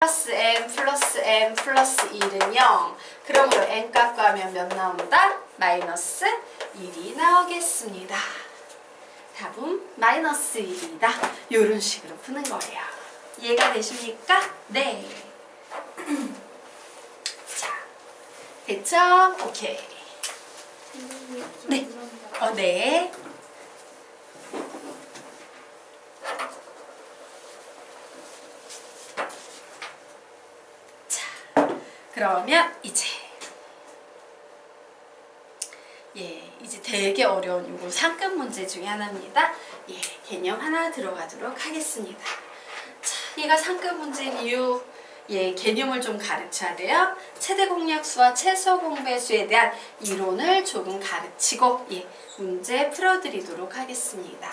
플러스 n 플러스 n 플러스 1은 0. 그러므로 n 값 구하면 몇 나온다? 마이너스 1이 나오겠습니다. 답은 마이너스 1이다. 이런 식으로 푸는 거예요. 이해가 되십니까? 네. 자, 됐죠? 오케이. 네. 네. 그러면 이제 이제 되게 어려운 요거 상급 문제 중에 하나입니다. 개념 하나 들어가도록 하겠습니다. 자, 얘가 상급 문제인 이유, 개념을 좀 가르쳐야 돼요. 최대 공약수와 최소 공배수에 대한 이론을 조금 가르치고 문제 풀어드리도록 하겠습니다.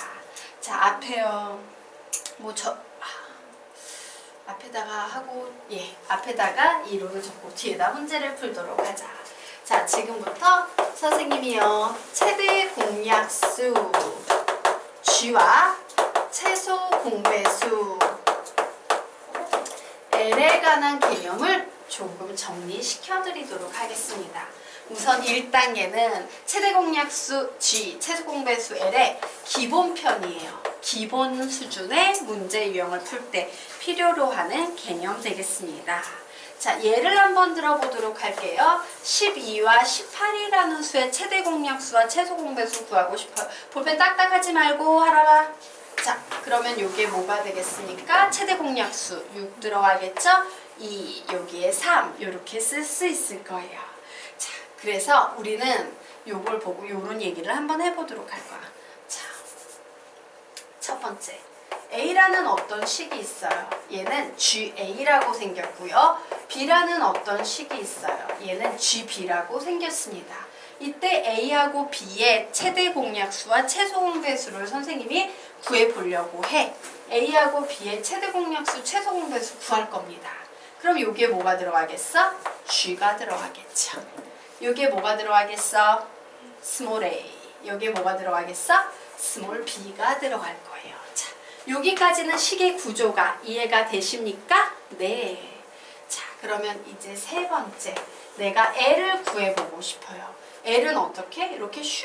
자, 앞에요. 앞에다가 하고 앞에다가 이론을 적고 뒤에다 문제를 풀도록 하자. 자, 지금부터 선생님이요 최대 공약수 G와 최소 공배수 L에 관한 개념을 조금 정리시켜 드리도록 하겠습니다. 우선 1단계는 최대 공약수 G, 최소 공배수 L의 기본편이에요. 기본 수준의 문제 유형을 풀 때 필요로 하는 개념 되겠습니다. 자, 예를 한번 들어보도록 할게요. 12와 18이라는 수의 최대 공약수와 최소 공배수 구하고 싶어요. 볼펜 딱딱하지 말고 하라라. 자, 그러면 요게 뭐가 되겠습니까? 최대 공약수 6 들어가겠죠? 2, 여기에 3 이렇게 쓸 수 있을 거예요. 자, 그래서 우리는 요걸 보고 요런 얘기를 한번 해보도록 할 거야. 자, 첫 번째, A라는 어떤 식이 있어요. 얘는 GA라고 생겼고요. B라는 어떤 식이 있어요. 얘는 GB라고 생겼습니다. 이때 A하고 B의 최대 공약수와 최소 공배수를 선생님이 구해보려고 해. A하고 B의 최대 공약수, 최소 공배수 구할 겁니다. 그럼 요게 뭐가 들어가겠어? G가 들어가겠죠. 요게 뭐가 들어가겠어? 스몰 a. 요게 뭐가 들어가겠어? 스몰 b가 들어갈 거예요. 자, 여기까지는 식의 구조가 이해가 되십니까? 네. 자, 그러면 이제 세 번째. 내가 L을 구해보고 싶어요. L은 어떻게? 이렇게 슉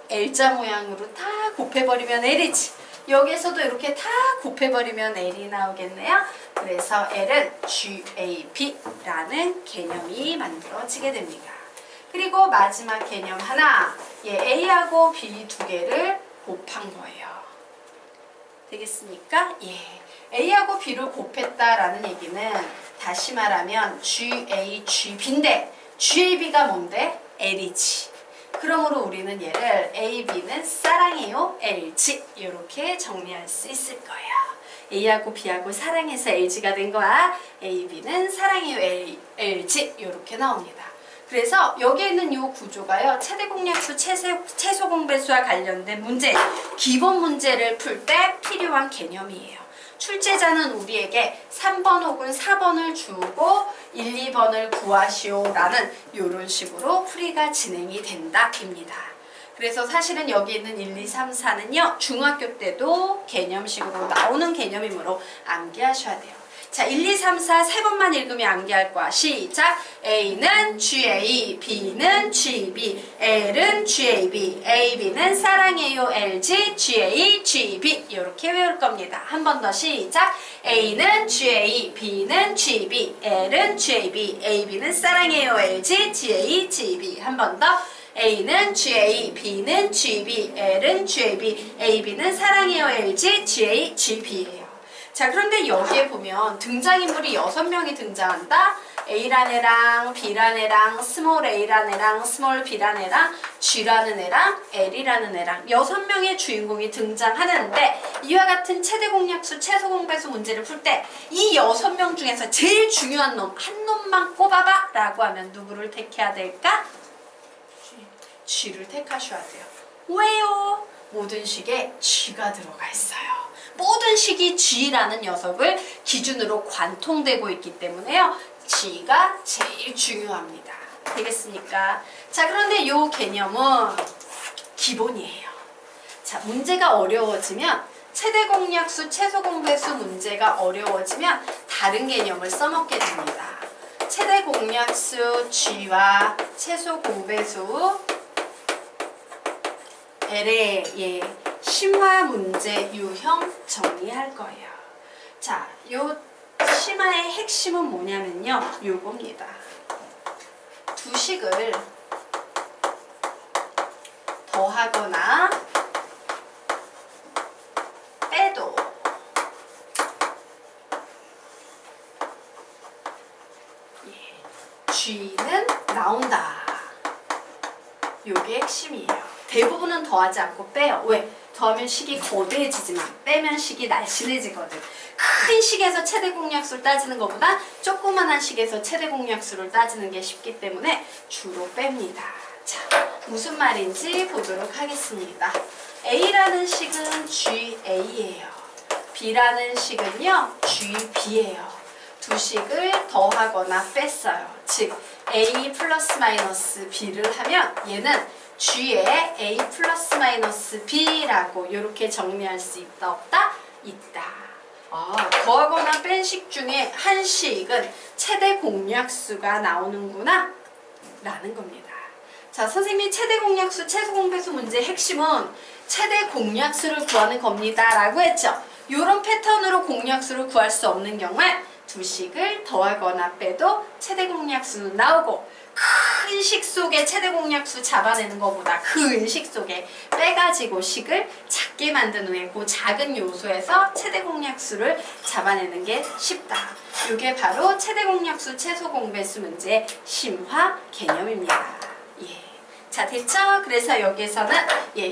L자 모양으로 다 곱해버리면 L이지. 여기서도 이렇게 다 곱해버리면 L이 나오겠네요. 그래서 L은 GAB라는 개념이 만들어지게 됩니다. 그리고 마지막 개념 하나, A하고 B 두 개를 곱한 거예요. 되겠습니까? A하고 B를 곱했다라는 얘기는 다시 말하면 GA, GB인데 GAB가 뭔데? L이지. 그러므로 우리는 얘를 AB는 사랑해요, LG 이렇게 정리할 수 있을 거예요. A하고 B하고 사랑해서 LG가 된 거야. AB는 사랑해요, LG 이렇게 나옵니다. 그래서 여기에 있는 이 구조가요. 최대 공약수, 최소 공배수와 관련된 문제, 기본 문제를 풀 때 필요한 개념이에요. 출제자는 우리에게 3번 혹은 4번을 주고 1, 2번을 구하시오라는 이런 식으로 풀이가 진행이 된다입니다. 그래서 사실은 여기 있는 1, 2, 3, 4는요. 중학교 때도 개념식으로 나오는 개념이므로 암기하셔야 돼요. 자, 1, 2, 3, 4 세 번만 읽으면 암기할 거야. 시작! A는 GA, B는 GB, L은 GAB, AB는 사랑해요, LG, GA, GB 이렇게 외울 겁니다. 한 번 더 시작! A는 GA, B는 GB, L은 GAB, AB는 사랑해요, LG, GA, GB 한 번 더 A는 GA, B는 GB, L은 GAB, AB는 사랑해요, LG, GA, GB예요. 자, 그런데 여기에 보면 등장인물이 6명이 등장한다. A란 애랑 B란 애랑 스몰 A란 애랑 스몰 B란 애랑 G라는 애랑 L이라는 애랑 6명의 주인공이 등장하는데 이와 같은 최대 공약수, 최소 공배수 문제를 풀 때 이 6명 중에서 제일 중요한 놈, 한 놈만 꼽아봐 라고 하면 누구를 택해야 될까? G를 택하셔야 돼요. 왜요? 모든 식에 G가 들어가 있어요. 모든 식이 G라는 녀석을 기준으로 관통되고 있기 때문에요. G가 제일 중요합니다. 되겠습니까? 자, 그런데 이 개념은 기본이에요. 자, 문제가 어려워지면 최대 공약수, 최소 공배수 문제가 어려워지면 다른 개념을 써먹게 됩니다. 최대 공약수 G와 최소 공배수 L의 심화 문제 유형 정리할 거예요. 자, 요 심화의 핵심은 뭐냐면요. 요겁니다. 두 식을 더하거나 빼도 G는 나온다. 요게 핵심이에요. 대부분은 더하지 않고 빼요. 왜? 더하면 식이 거대해지지만 빼면 식이 날씬해지거든. 큰 식에서 최대 공약수를 따지는 것보다 조그만한 식에서 최대 공약수를 따지는 게 쉽기 때문에 주로 뺍니다. 자, 무슨 말인지 보도록 하겠습니다. A라는 식은 GA예요. B라는 식은요, GB예요. 두 식을 더하거나 뺐어요. 즉, A 플러스 마이너스 B를 하면 얘는 G의 A 플러스 마이너스 B라고 이렇게 정리할 수 있다, 없다? 있다. 더하거나 뺀 식 중에 한 식은 최대 공약수가 나오는구나 라는 겁니다. 자, 선생님이 최대 공약수, 최소 공배수 문제의 핵심은 최대 공약수를 구하는 겁니다 라고 했죠. 이런 패턴으로 공약수를 구할 수 없는 경우에 두 식을 더하거나 빼도 최대 공약수는 나오고, 큰 식 속에 최대 공약수 잡아내는 것보다 큰 식 속에 빼가지고 식을 작게 만든 후에 그 작은 요소에서 최대 공약수를 잡아내는 게 쉽다. 이게 바로 최대 공약수, 최소 공배수 문제의 심화 개념입니다. 자, 됐죠? 그래서 여기서는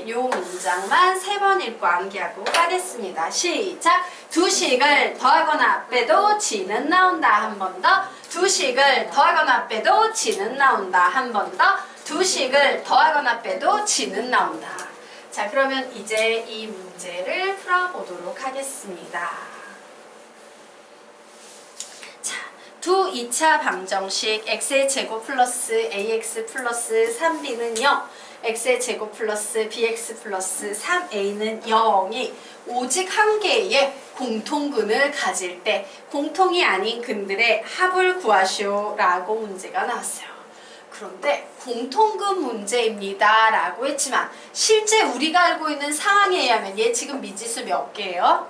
요 문장만 3번 읽고 암기하고 가겠습니다. 시작! 두 식을 더하거나 빼도 G는 나온다. 한 번 더. 두 식을 더하거나 빼도 G는 나온다. 한 번 더. 두 식을 더하거나 빼도 G는 나온다. 자, 그러면 이제 이 문제를 풀어보도록 하겠습니다. 두 2차 방정식 x의 제곱 플러스 ax 플러스 3b는 0, x의 제곱 플러스 bx 플러스 3a는 0이 오직 한 개의 공통근을 가질 때 공통이 아닌 근들의 합을 구하시오 라고 문제가 나왔어요. 그런데 공통근 문제입니다 라고 했지만 실제 우리가 알고 있는 상황에 의하면 얘 지금 미지수 몇 개예요?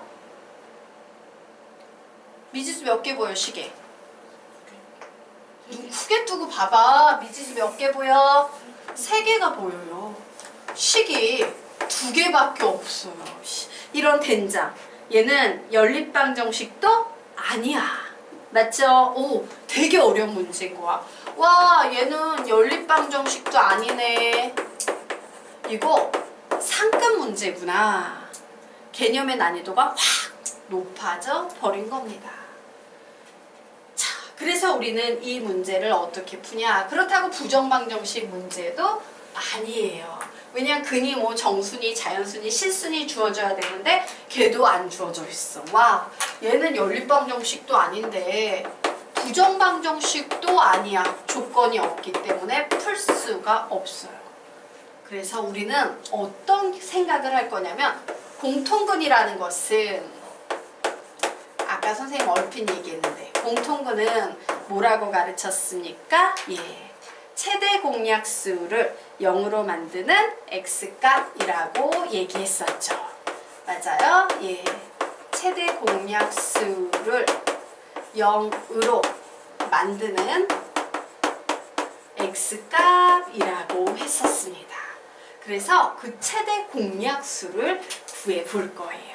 미지수 몇 개 보여, 시계? 눈 크게 뜨고 봐봐. 미지수 몇 개 보여? 3개가 보여요. 식이 2개밖에 없어요. 이런 된장. 얘는 연립방정식도 아니야. 맞죠? 오, 되게 어려운 문제인 거야. 와, 얘는 연립방정식도 아니네. 이거 상급 문제구나. 개념의 난이도가 확 높아져 버린 겁니다. 그래서 우리는 이 문제를 어떻게 푸냐? 그렇다고 부정방정식 문제도 아니에요. 왜냐면 근이 뭐 정순위, 자연순위, 실순위 주어져야 되는데 걔도 안 주어져 있어. 와, 얘는 연립방정식도 아닌데 부정방정식도 아니야. 조건이 없기 때문에 풀 수가 없어요. 그래서 우리는 어떤 생각을 할 거냐면 공통근이라는 것은 아까 선생님 얼핏 얘기했는데 공통근은 뭐라고 가르쳤습니까? 최대 공약수를 0으로 만드는 x값이라고 얘기했었죠. 맞아요? 최대 공약수를 0으로 만드는 x값이라고 했었습니다. 그래서 그 최대 공약수를 구해 볼 거예요.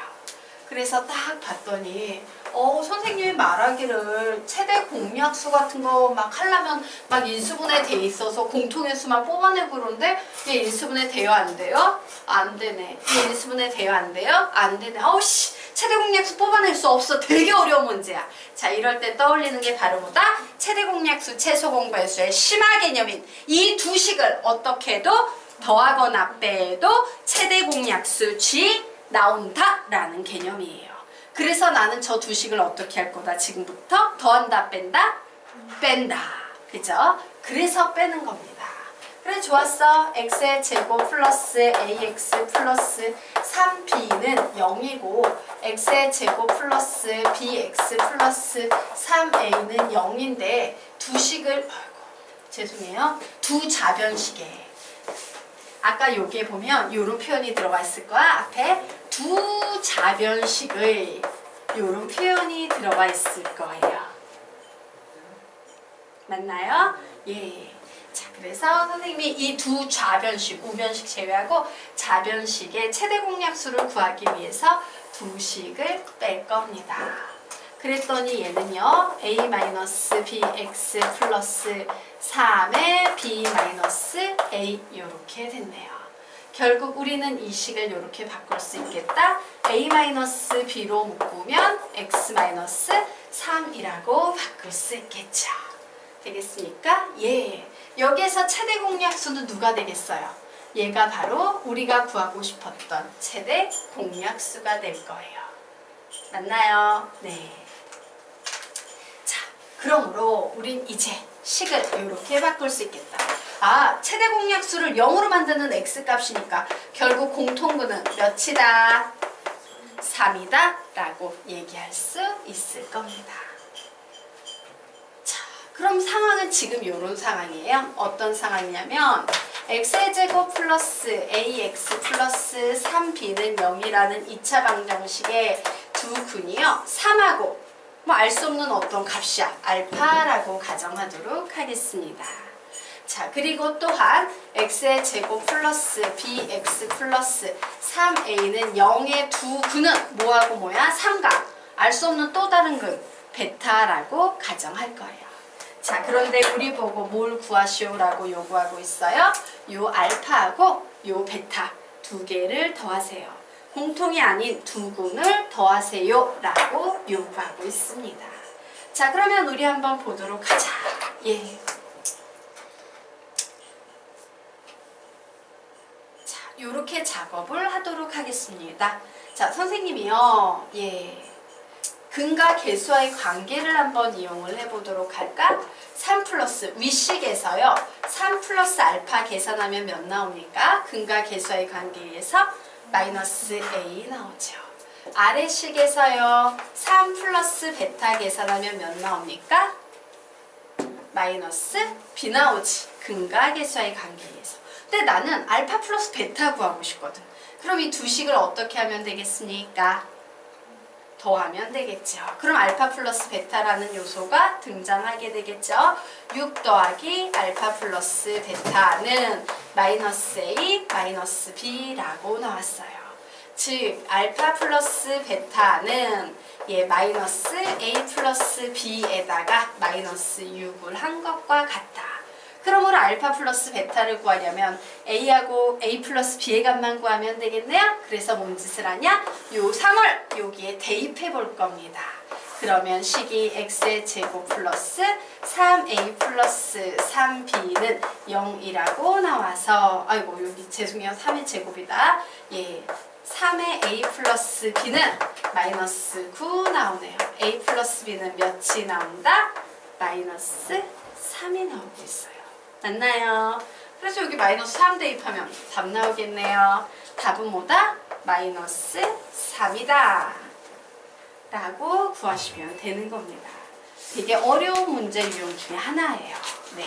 그래서 딱 봤더니 선생님이 말하기를 최대 공약수 같은 거 막 하려면 막 인수분해 돼 있어서 공통의 수만 뽑아내고 그러는데 얘 인수분해 돼요? 안 돼요? 안 되네. 얘 인수분해 돼요? 안 돼요? 안 되네. 어우씨, 최대 공약수 뽑아낼 수 없어. 되게 어려운 문제야. 자, 이럴 때 떠올리는 게 바로 뭐다? 최대 공약수, 최소 공배수의 심화 개념인 이 두 식을 어떻게 해도 더하거나 빼도 최대 공약수 G 나온다 라는 개념이에요. 그래서 나는 저 두 식을 어떻게 할 거다? 지금부터 더한다, 뺀다? 뺀다. 그죠? 그래서 빼는 겁니다. 그래 좋았어. x의 제곱 플러스 ax 플러스 3b는 0이고 x의 제곱 플러스 bx 플러스 3a는 0인데 두 식을 죄송해요. 두 자변식에 아까 여기에 보면 이런 표현이 들어가 있을 거야. 앞에 두 자변식의 이런 표현이 들어가 있을 거예요. 맞나요? 예. 자, 그래서 선생님이 이 두 좌변식, 우변식 제외하고 좌변식의 최대 공약수를 구하기 위해서 두 식을 뺄 겁니다. 그랬더니 얘는요, a-bx 플러스 3의 b-a 이렇게 됐네요. 결국 우리는 이 식을 이렇게 바꿀 수 있겠다. a-b로 묶으면 x-3이라고 바꿀 수 있겠죠. 되겠습니까? 예. 여기에서 최대 공약수는 누가 되겠어요? 얘가 바로 우리가 구하고 싶었던 최대 공약수가 될 거예요. 맞나요? 네. 자, 그러므로 우린 이제 식을 이렇게 바꿀 수 있겠다. 아, 최대 공약수를 0으로 만드는 x값이니까 결국 공통분은 몇이다? 3이다 라고 얘기할 수 있을 겁니다. 자, 그럼 상황은 지금 이런 상황이에요. 어떤 상황이냐면 x의 제곱 플러스 ax 플러스 3b는 0이라는 2차 방정식의 두 근이요. 3하고 뭐 알 수 없는 어떤 값이야. 알파라고 가정하도록 하겠습니다. 자, 그리고 또한 x의 제곱 플러스 bx 플러스 3a는 0의 두 근은 뭐하고 뭐야? 삼각. 알 수 없는 또 다른 근, 베타라고 가정할 거예요. 자, 그런데 우리 보고 뭘 구하시오라고 요구하고 있어요? 요 알파하고 요 베타 두 개를 더하세요. 공통이 아닌 두 근을 더하세요 라고 요구하고 있습니다. 자, 그러면 우리 한번 보도록 하자. 예. 자, 요렇게 작업을 하도록 하겠습니다. 자, 선생님이요. 예. 근과 계수와의 관계를 한번 이용을 해보도록 할까? 3 플러스 위식에서요. 3 플러스 알파 계산하면 몇 나옵니까? 근과 계수와의 관계에서 마이너스 A 나오죠. 아래식에서요. 3 플러스 베타 계산하면 몇 나옵니까? 마이너스 B 나오지. 근과 계수와의 관계에서. 근데 나는 알파 플러스 베타 구하고 싶거든. 그럼 이 두 식을 어떻게 하면 되겠습니까? 더하면 되겠죠. 그럼 알파 플러스 베타라는 요소가 등장하게 되겠죠. 6 더하기 알파 플러스 베타는 마이너스 A 마이너스 B라고 나왔어요. 즉 알파 플러스 베타는 마이너스 A 플러스 B에다가 마이너스 6을 한 것과 같다. 그러므로 알파 플러스 베타를 구하려면 A하고 A 플러스 B의 값만 구하면 되겠네요. 그래서 뭔 짓을 하냐? 요 3을 여기에 대입해 볼 겁니다. 그러면 식이 x의 제곱 플러스 3a 플러스 3b는 0이라고 나와서 아이고 여기 죄송해요. 3의 제곱이다. 예, 3의 a 플러스 b는 마이너스 9 나오네요. a 플러스 b는 몇이 나온다? 마이너스 3이 나오고 있어요. 맞나요? 그래서 여기 마이너스 3 대입하면 3 나오겠네요. 답은 뭐다? 마이너스 3이다 라고 구하시면 되는 겁니다. 되게 어려운 문제 유형 중에 하나예요. 네.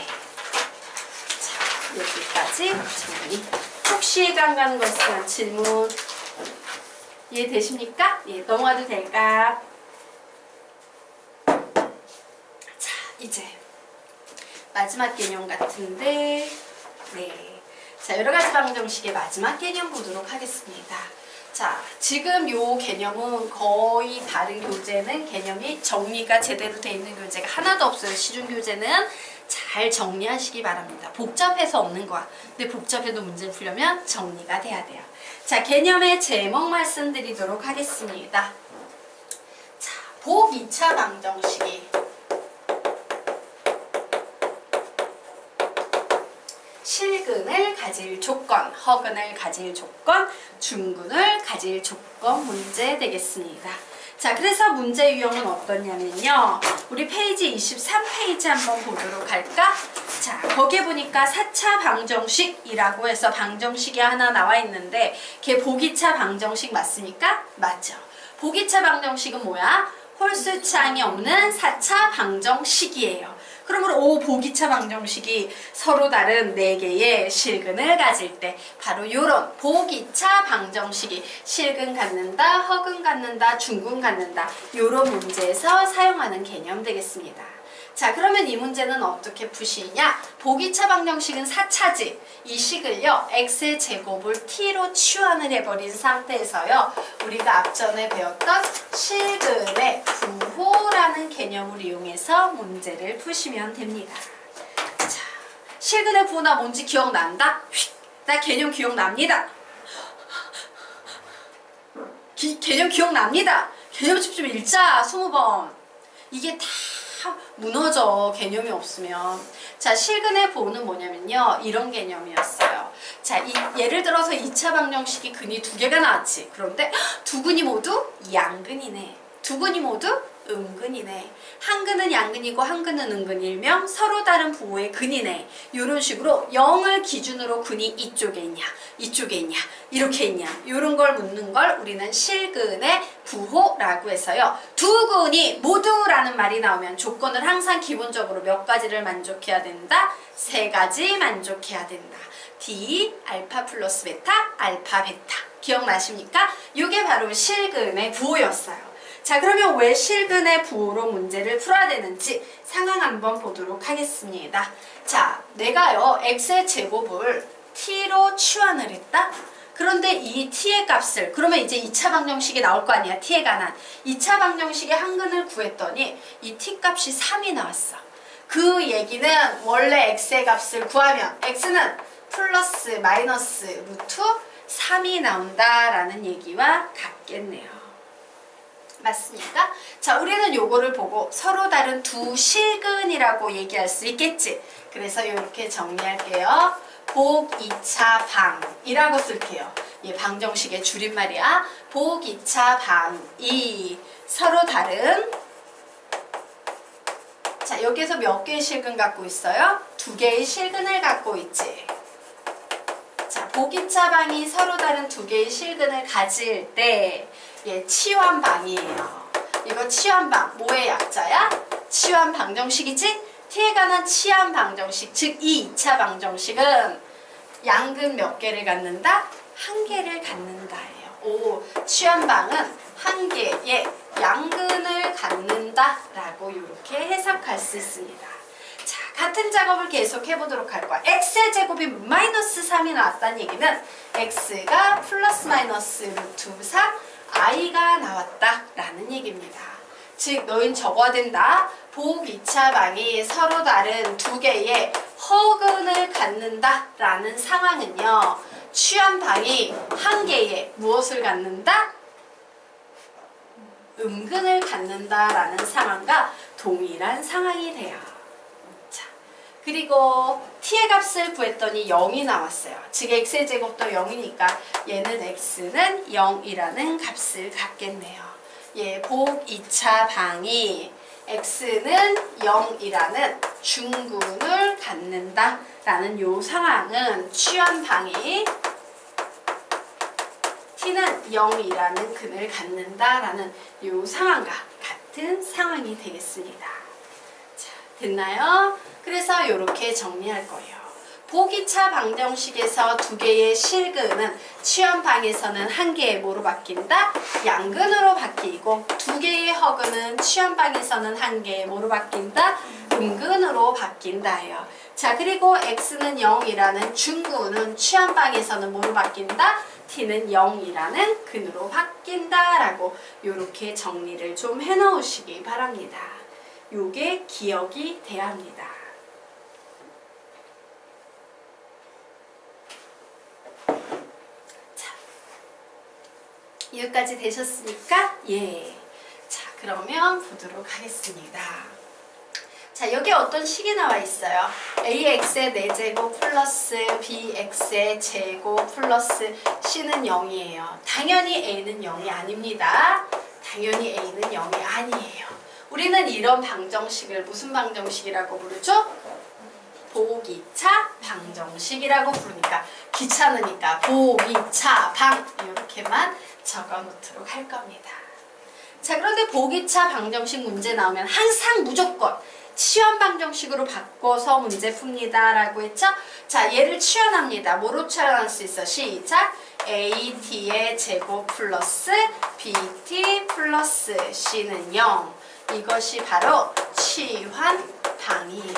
자, 여기까지 정리. 혹시 이해가 안 가는 거 있으면 질문 이해되십니까? 예, 넘어가도 될까? 자, 이제 마지막 개념 같은데, 네. 자, 여러 가지 방정식의 마지막 개념 보도록 하겠습니다. 자, 지금 요 개념은 거의 다른 교재는 개념이 정리가 제대로 돼 있는 교재가 하나도 없어요. 시중 교재는 잘 정리하시기 바랍니다. 복잡해서 없는 거야. 근데 복잡해도 문제를 풀려면 정리가 돼야 돼요. 자, 개념의 제목 말씀드리도록 하겠습니다. 자, 복 2차 방정식이 실근을 가질 조건, 허근을 가질 조건, 중근을 가질 조건 문제 되겠습니다. 자, 그래서 문제 유형은 어떠냐면요. 우리 페이지 23페이지 한번 보도록 할까? 자, 거기에 보니까 4차 방정식이라고 해서 방정식이 하나 나와 있는데 걔 보기차 방정식 맞습니까? 맞죠. 보기차 방정식은 뭐야? 홀수차항이 없는 4차 방정식이에요. 그러므로 보기차 방정식이 서로 다른 4개의 실근을 가질 때 바로 이런 보기차 방정식이 실근 갖는다, 허근 갖는다, 중근 갖는다 이런 문제에서 사용하는 개념 되겠습니다. 자, 그러면 이 문제는 어떻게 푸시냐? 보기차 방정식은 4차지. 이 식을요, x의 제곱을 t로 치환을 해버린 상태에서요, 우리가 앞전에 배웠던 실근의 부호라는 개념을 이용해서 문제를 푸시면 됩니다. 자, 실근의 부호 나 뭔지 기억난다? 나 개념 기억납니다. 개념 기억납니다. 개념 집중 읽자, 20번. 이게 다 무너져, 개념이 없으면. 자, 실근의 부호는 뭐냐면요, 이런 개념이었어요. 자, 예를 들어서 2차 방정식이 근이 2개가 나왔지. 그런데 두 근이 모두 양근이네. 두 근이 모두 음근이네. 한 근은 양근이고 한 근은 음근일명 서로 다른 부호의 근이네. 이런 식으로 0을 기준으로 근이 이쪽에 있냐, 이쪽에 있냐, 이렇게 있냐, 이런 걸 묻는 걸 우리는 실근의 부호라고 해서요. 두 근이 모두라는 말이 나오면 조건을 항상 기본적으로 몇 가지를 만족해야 된다? 3가지 만족해야 된다. D, 알파 플러스 베타, 알파 베타. 기억나십니까? 이게 바로 실근의 부호였어요. 자, 그러면 왜 실근의 부호로 문제를 풀어야 되는지 상황 한번 보도록 하겠습니다. 자, 내가요, x의 제곱을 t로 치환을 했다? 그런데 이 t의 값을, 그러면 이제 2차 방정식이 나올 거 아니야, t에 관한. 2차 방정식의 한 근을 구했더니 이 t 값이 3이 나왔어. 그 얘기는 원래 x의 값을 구하면 x는 플러스 마이너스 루트 3이 나온다라는 얘기와 같겠네요. 맞습니까? 자, 우리는 요거를 보고 서로 다른 두 실근이라고 얘기할 수 있겠지. 그래서 이렇게 정리할게요. 복 2차 방이라고 쓸게요. 예, 방정식의 줄임말이야. 복 2차 방이 서로 다른, 자, 여기에서 몇 개의 실근 갖고 있어요? 2개의 실근을 갖고 있지. 자, 복 2차 방이 서로 다른 2개의 실근을 가질 때 예, 치환방이에요. 이거 치환방, 뭐의 약자야? 치환 방정식이지? t에 관한 치환 방정식, 즉 이 2차 방정식은 양근 몇 개를 갖는다? 1개를 갖는다예요. 치환방은 1개의 양근을 갖는다라고 이렇게 해석할 수 있습니다. 자, 같은 작업을 계속 해보도록 할 거야. x의 제곱이 마이너스 3이 나왔다는 얘기는 x가 플러스 마이너스 루트 3 i가 나왔다라는 얘기입니다. 즉, 너희는 적어야 된다. 복 2차 방이 서로 다른 2개의 허근을 갖는다라는 상황은요, 치환방이 1개의 무엇을 갖는다? 음근을 갖는다라는 상황과 동일한 상황이 돼요. 자, 그리고 t의 값을 구했더니 0이 나왔어요. 즉 x의 제곱도 0이니까 얘는 x는 0이라는 값을 갖겠네요. 예, 복 2차 방이 x는 0이라는 중근을 갖는다라는 요 상황은 치환방이 t는 0이라는 근을 갖는다라는 요 상황과 같은 상황이 되겠습니다. 자, 됐나요? 그래서 이렇게 정리할 거예요. 복 2차 방정식에서 2개의 실근은 치환방에서는 1개의 뭐로 바뀐다? 양근으로 바뀌고 2개의 허근은 치환방에서는 1개의 뭐로 바뀐다? 음근으로 바뀐다예요. 자, 그리고 x는 0이라는 중근은 치환방에서는 뭐로 바뀐다? t는 0이라는 근으로 바뀐다라고 이렇게 정리를 좀 해놓으시기 바랍니다. 요게 기억이 돼야 합니다. 자, 여기까지 되셨습니까? 예. 자, 그러면 보도록 하겠습니다. 자, 여기 어떤 식이 나와 있어요. ax의 4제곱 플러스 bx의 제곱 플러스 c는 0이에요. 당연히 a는 0이 아닙니다. 당연히 a는 0이 아니에요. 우리는 이런 방정식을 무슨 방정식이라고 부르죠? 보기차 방정식이라고 부르니까 귀찮으니까 보기차 방 이렇게만 적어 놓도록 할 겁니다. 자, 그런데 보기차 방정식 문제 나오면 항상 무조건 치환 방정식으로 바꿔서 문제 풉니다 라고 했죠? 자, 얘를 치환합니다. 뭐로 치환할 수 있어? 시작! AT의 제곱 플러스 BT 플러스 C는 0. 이것이 바로 치환방이에요.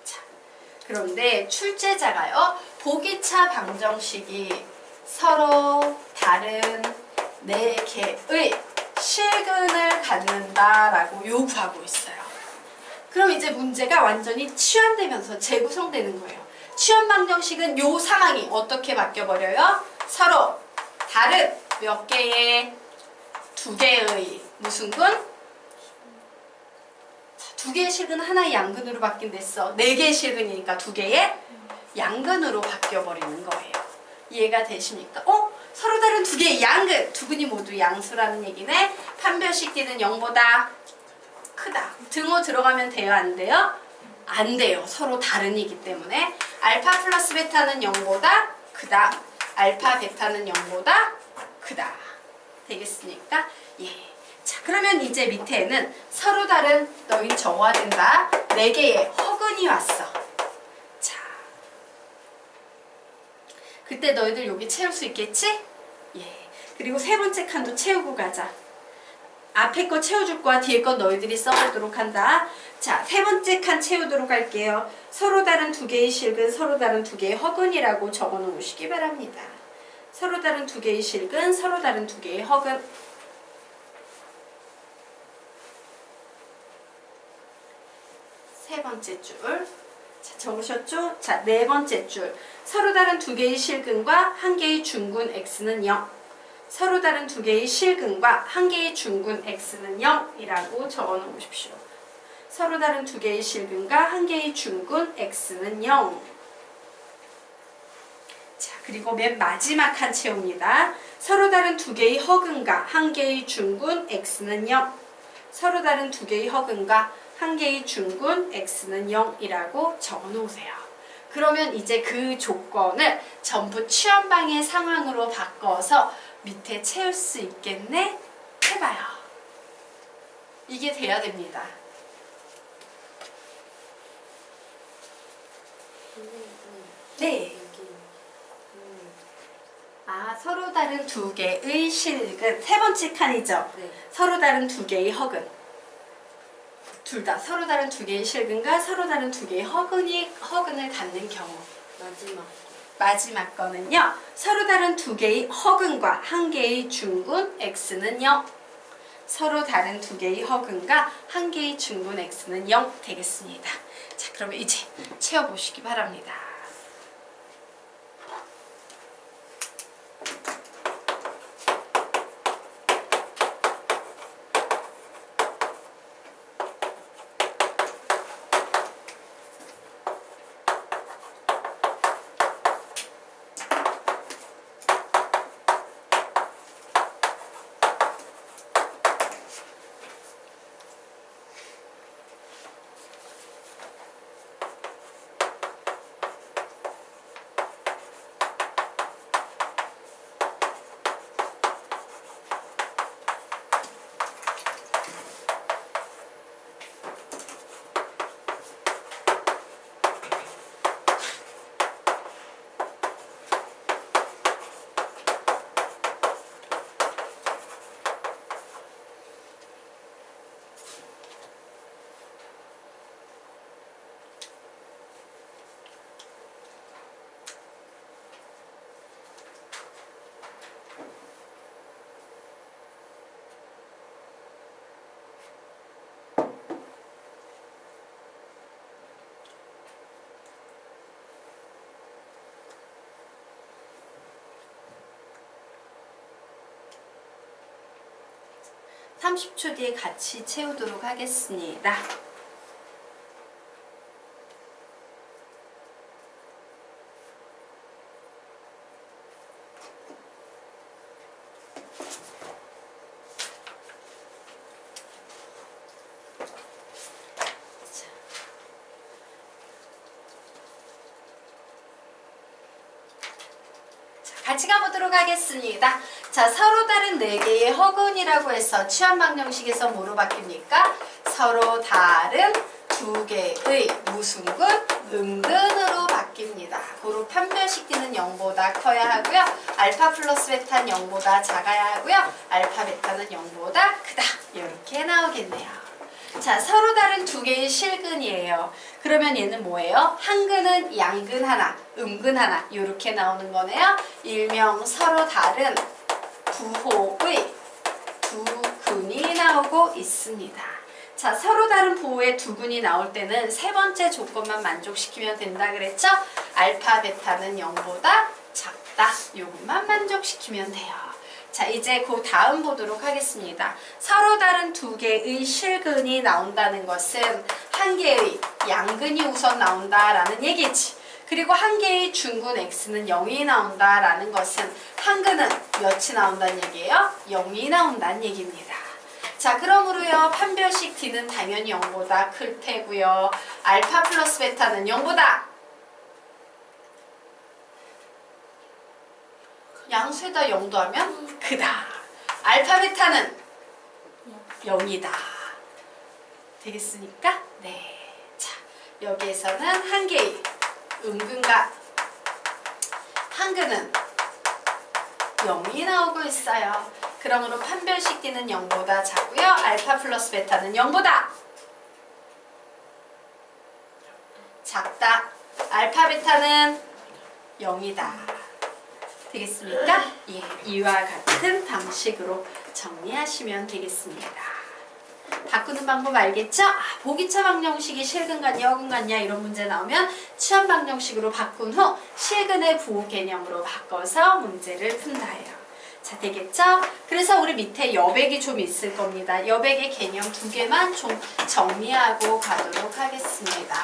자, 그런데 출제자가요, 보기차 방정식이 서로 다른 4개의 실근을 갖는다라고 요구하고 있어요. 그럼 이제 문제가 완전히 치환되면서 재구성되는 거예요. 치환 방정식은 요 상황이 어떻게 바뀌어버려요? 서로 다른 몇 개의 2개의 무슨 근? 2개의 실근 하나의 양근으로 바뀐댔어. 4개의 실근이니까 2개의 양근으로 바뀌어버리는 거예요. 이해가 되십니까? 서로 다른 2개의 양근, 두 근이 모두 양수라는 얘기네. 판별식 D는 0보다 크다. 등호 들어가면 돼요? 안 돼요? 안 돼요. 서로 다른이기 때문에. 알파 플러스 베타는 0보다 크다. 알파 베타는 0보다 크다. 되겠습니까? 예. 자, 그러면 이제 밑에는 서로 다른, 너희 적어야 된다. 4개의 허근이 왔어. 자, 그때 너희들 여기 채울 수 있겠지? 예. 그리고 세 번째 칸도 채우고 가자. 앞에 거 채워줄 거야. 뒤에 거 너희들이 써보도록 한다. 자, 세 번째 칸 채우도록 할게요. 서로 다른 2개의 실근, 서로 다른 2개의 허근이라고 적어 놓으시기 바랍니다. 서로 다른 2개의 실근, 서로 다른 2개의 허근. 세 번째 줄. 자, 적으셨죠? 자, 네 번째 줄. 서로 다른 2개의 실근과 1개의 중근 x는 0. 서로 다른 2개의 실근과 1개의 중근 x는 0이라고 적어 놓으십시오. 서로 다른 2개의 실근과 1개의 중근 x는 0. 자, 그리고 맨 마지막 칸 채웁니다. 서로 다른 2개의 허근과 1개의 중근 x는 0. 서로 다른 2개의 허근과 1개의 중근 x는 0이라고 적어 놓으세요. 그러면 이제 그 조건을 전부 취업방의 상황으로 바꿔서 밑에 채울 수 있겠네? 해봐요. 이게 돼야 됩니다. 네. 아, 서로 다른 2개의 실근. 세 번째 칸이죠? 네. 서로 다른 2개의 허근. 둘 다 서로 다른 2개의 실근과 서로 다른 2개의 허근을 갖는 경우. 마지막 거는요. 서로 다른 2개의 허근과 1개의 중근 x는 0. 서로 다른 2개의 허근과 1개의 중근 x는 0 되겠습니다. 자, 그러면 이제 채워보시기 바랍니다. (30초) 뒤에 같이 채우도록 하겠습니다. 같이 가보도록 하겠습니다. 자, 서로 다른 4개의 허근이라고 해서 취한 방정식에서 뭐로 바뀝니까? 서로 다른 2개의 무슨 근? 음근으로 바뀝니다. 고로 판별식 D는 0보다 커야 하고요. 알파 플러스 베타는 0보다 작아야 하고요. 알파 베타는 0보다 크다. 이렇게 나오겠네요. 자, 서로 다른 2개의 실근이에요. 그러면 얘는 뭐예요? 한 근은 양근 하나, 음근 하나 이렇게 나오는 거네요. 일명 서로 다른 부호의 2근이 나오고 있습니다. 자, 서로 다른 부호의 2근이 나올 때는 세 번째 조건만 만족시키면 된다 그랬죠? 알파, 베타는 0보다 작다. 이것만 만족시키면 돼요. 자, 이제 그 다음 보도록 하겠습니다. 서로 다른 2개의 실근이 나온다는 것은 한 개의 양근이 우선 나온다라는 얘기지. 그리고 한 개의 중근 x는 0이 나온다라는 것은 한 근은 몇이 나온다는 얘기예요? 0이 나온다는 얘기입니다. 자, 그러므로요, 판별식 D는 당연히 0보다 클 테고요. 알파 플러스 베타는 0보다 양수에다 0도 하면 크다. 알파 베타는 0이다. 되겠습니까? 네. 자, 여기에서는 한 개의 음근과 한근은 0이 나오고 있어요. 그러므로 판별식 D는 0보다 작고요. 알파 플러스 베타는 0보다 작다. 알파 베타는 0이다. 되겠습니까? 예, 이와 같은 방식으로 정리하시면 되겠습니다. 바꾸는 방법 알겠죠? 보기차 방정식이 실근 같냐 어근 같냐 이런 문제 나오면 취한 방정식으로 바꾼 후 실근의 부호 개념으로 바꿔서 문제를 푼다 해요. 자, 되겠죠? 그래서 우리 밑에 여백이 좀 있을 겁니다. 여백의 개념 2개만 좀 정리하고 가도록 하겠습니다.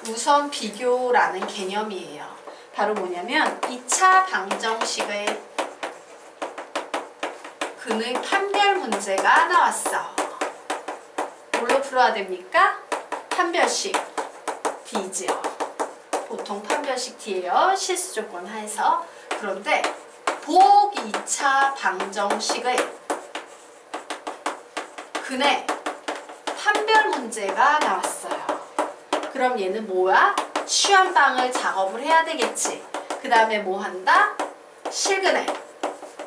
우선 비교라는 개념이에요. 바로 뭐냐면 2차 방정식의 근의 판별 문제가 나왔어. 뭘로 풀어야 됩니까? 판별식 D지요. 보통 판별식 D예요. 실수 조건 하에서. 그런데 복 2차 방정식의 근의 판별 문제가 나왔어요. 그럼 얘는 뭐야? 취한방을 작업을 해야 되겠지. 그 다음에 뭐 한다? 실근의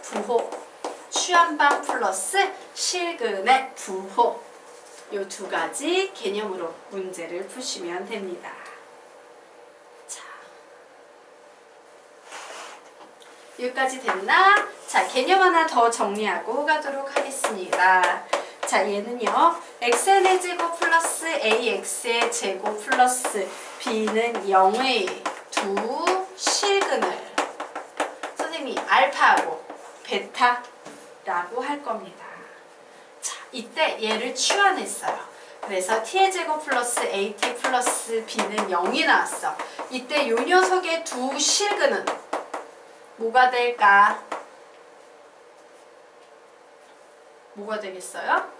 부호. 취한방 플러스 실근의 부호. 요 2가지 개념으로 문제를 푸시면 됩니다. 자, 여기까지 됐나? 자, 개념 하나 더 정리하고 가도록 하겠습니다. 자, 얘는요, xn의 제곱 플러스 ax의 제곱 플러스 b는 0의 2 실근을 선생님이 알파하고 베타라고 할 겁니다. 자, 이때 얘를 치환했어요. 그래서 t의 제곱 플러스 at 플러스 b는 0이 나왔어. 이때 요 녀석의 2 실근은 뭐가 될까? 뭐가 되겠어요?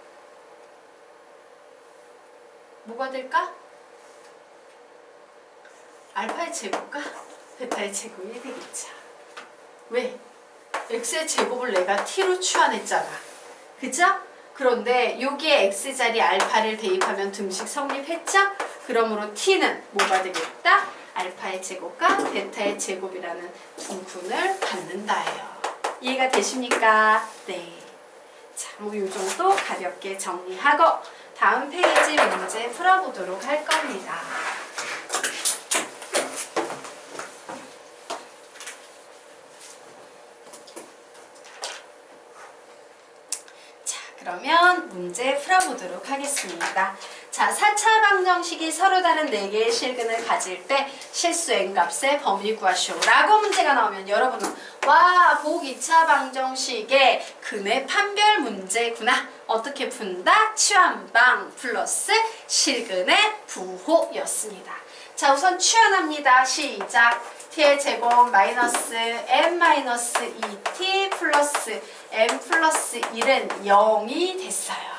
뭐가 될까? 알파의 제곱과 베타의 제곱이 되겠죠. 왜? x의 제곱을 내가 t로 치환했잖아. 그죠? 그런데 여기에 x자리 알파를 대입하면 등식 성립했죠? 그러므로 t는 뭐가 되겠다? 알파의 제곱과 베타의 제곱이라는 두 근을 갖는다예요. 이해가 되십니까? 네. 자, 뭐 이 정도 가볍게 정리하고 다음 페이지 문제 풀어보도록 할 겁니다. 자, 그러면 문제 풀어보도록 하겠습니다. 자, 4차 방정식이 서로 다른 4개의 실근을 가질 때 실수 n값의 범위 구하시오 라고 문제가 나오면 여러분은 와, 복 2차 방정식의 근의 판별 문제구나. 어떻게 푼다? 취한방 플러스 실근의 부호였습니다. 자, 우선 취한합니다. 시작. t의 제곱 마이너스 m 마이너스 2t 플러스 m 플러스 1은 0이 됐어요.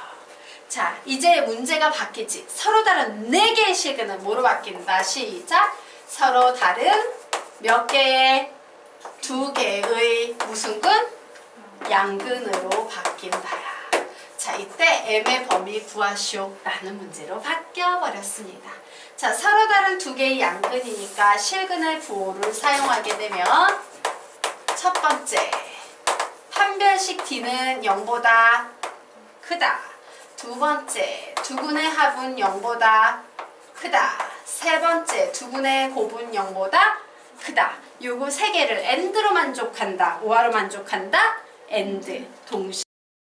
자, 이제 문제가 바뀌지. 서로 다른 4개의 실근은 뭐로 바뀐다? 시작. 서로 다른 몇 개의 두 개의 무슨 근? 양근으로 바뀐다야. 자, 이때 m의 범위 구하시오 라는 문제로 바뀌어 버렸습니다. 자, 서로 다른 두 개의 양근이니까 실근의 부호를 사용하게 되면 첫 번째, 판별식 D는 0보다 크다. 두 번째, 두근의 합은 0보다 크다. 세 번째, 두근의 곱은 0보다 크다. 요거 세 개를 AND로 만족한다. OR로 만족한다. AND 동시